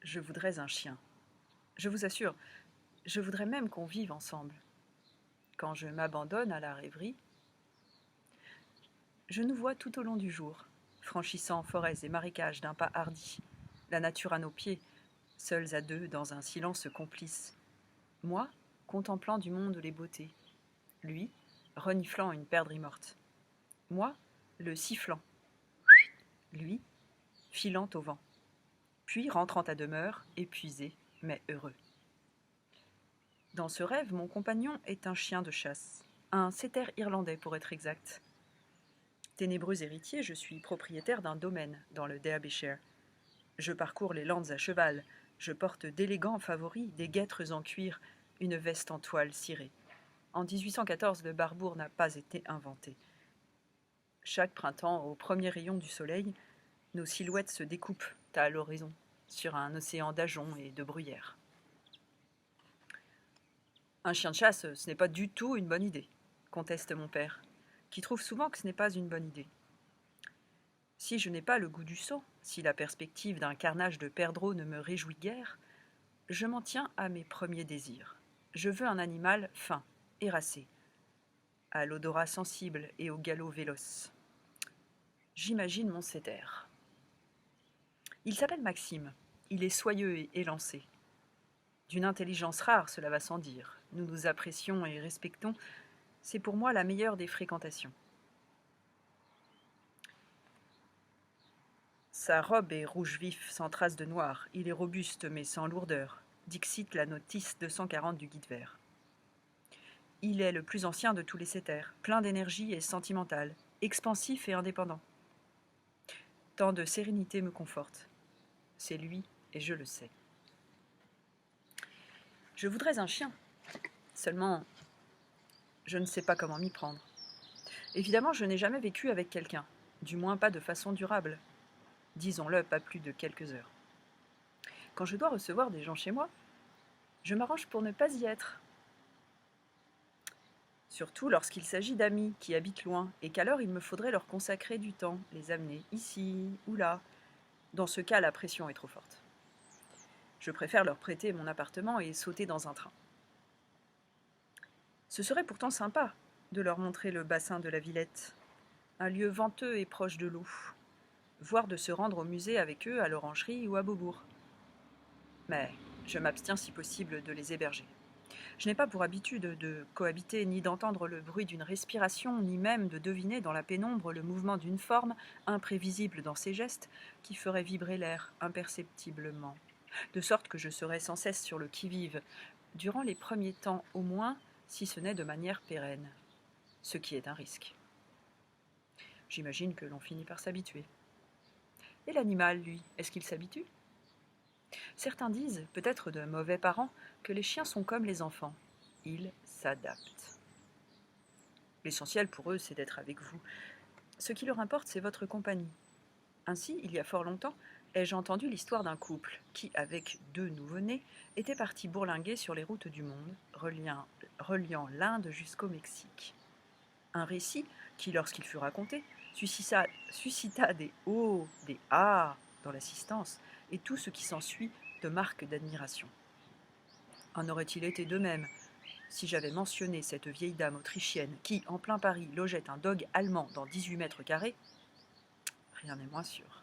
Je voudrais un chien. Je vous assure, je voudrais même qu'on vive ensemble. Quand je m'abandonne à la rêverie, je nous vois tout au long du jour, franchissant forêts et marécages d'un pas hardi, la nature à nos pieds, seuls à deux dans un silence complice. Moi, contemplant du monde les beautés. Lui, reniflant une perdrix morte. Moi, le sifflant. Lui, filant au vent. Puis rentrant à demeure, épuisé, mais heureux. Dans ce rêve, mon compagnon est un chien de chasse, un setter irlandais pour être exact. Ténébreux héritier, je suis propriétaire d'un domaine dans le Derbyshire. Je parcours les landes à cheval, je porte d'élégants favoris, des guêtres en cuir, une veste en toile cirée. En 1814, le barbour n'a pas été inventé. Chaque printemps, au premier rayon du soleil, nos silhouettes se découpent à l'horizon, sur un océan d'ajoncs et de bruyères. Un chien de chasse, ce n'est pas du tout une bonne idée, conteste mon père, qui trouve souvent que ce n'est pas une bonne idée. Si je n'ai pas le goût du sang, si la perspective d'un carnage de perdreaux ne me réjouit guère, je m'en tiens à mes premiers désirs. Je veux un animal fin, éracé, à l'odorat sensible et au galop véloce. J'imagine mon setter. Il s'appelle Maxime. Il est soyeux et élancé. D'une intelligence rare, cela va sans dire. Nous nous apprécions et respectons. C'est pour moi la meilleure des fréquentations. Sa robe est rouge vif, sans trace de noir. Il est robuste, mais sans lourdeur. Dixit la notice 240 du guide vert. Il est le plus ancien de tous les setters, plein d'énergie et sentimental, expansif et indépendant. Tant de sérénité me conforte. C'est lui, et je le sais. Je voudrais un chien. Seulement, je ne sais pas comment m'y prendre. Évidemment, je n'ai jamais vécu avec quelqu'un, du moins pas de façon durable. Disons-le, pas plus de quelques heures. Quand je dois recevoir des gens chez moi, je m'arrange pour ne pas y être. Surtout lorsqu'il s'agit d'amis qui habitent loin et qu'alors il me faudrait leur consacrer du temps, les amener ici ou là. Dans ce cas, la pression est trop forte. Je préfère leur prêter mon appartement et sauter dans un train. Ce serait pourtant sympa de leur montrer le bassin de la Villette, un lieu venteux et proche de l'eau, voire de se rendre au musée avec eux à l'Orangerie ou à Beaubourg. Mais je m'abstiens si possible de les héberger. Je n'ai pas pour habitude de cohabiter, ni d'entendre le bruit d'une respiration, ni même de deviner dans la pénombre le mouvement d'une forme, imprévisible dans ses gestes, qui ferait vibrer l'air imperceptiblement. De sorte que je serais sans cesse sur le qui-vive, durant les premiers temps au moins, si ce n'est de manière pérenne. Ce qui est un risque. J'imagine que l'on finit par s'habituer. Et l'animal, lui, est-ce qu'il s'habitue ? Certains disent, peut-être de mauvais parents, que les chiens sont comme les enfants. Ils s'adaptent. L'essentiel pour eux, c'est d'être avec vous. Ce qui leur importe, c'est votre compagnie. Ainsi, il y a fort longtemps, ai-je entendu l'histoire d'un couple qui, avec 2 nouveau-nés, était parti bourlinguer sur les routes du monde, reliant l'Inde jusqu'au Mexique. Un récit qui, lorsqu'il fut raconté, suscita des « oh », des « ah » dans l'assistance, et tout ce qui s'ensuit de marques d'admiration. En aurait-il été de même si j'avais mentionné cette vieille dame autrichienne qui, en plein Paris, logeait un dog allemand dans 18 mètres carrés ? Rien n'est moins sûr.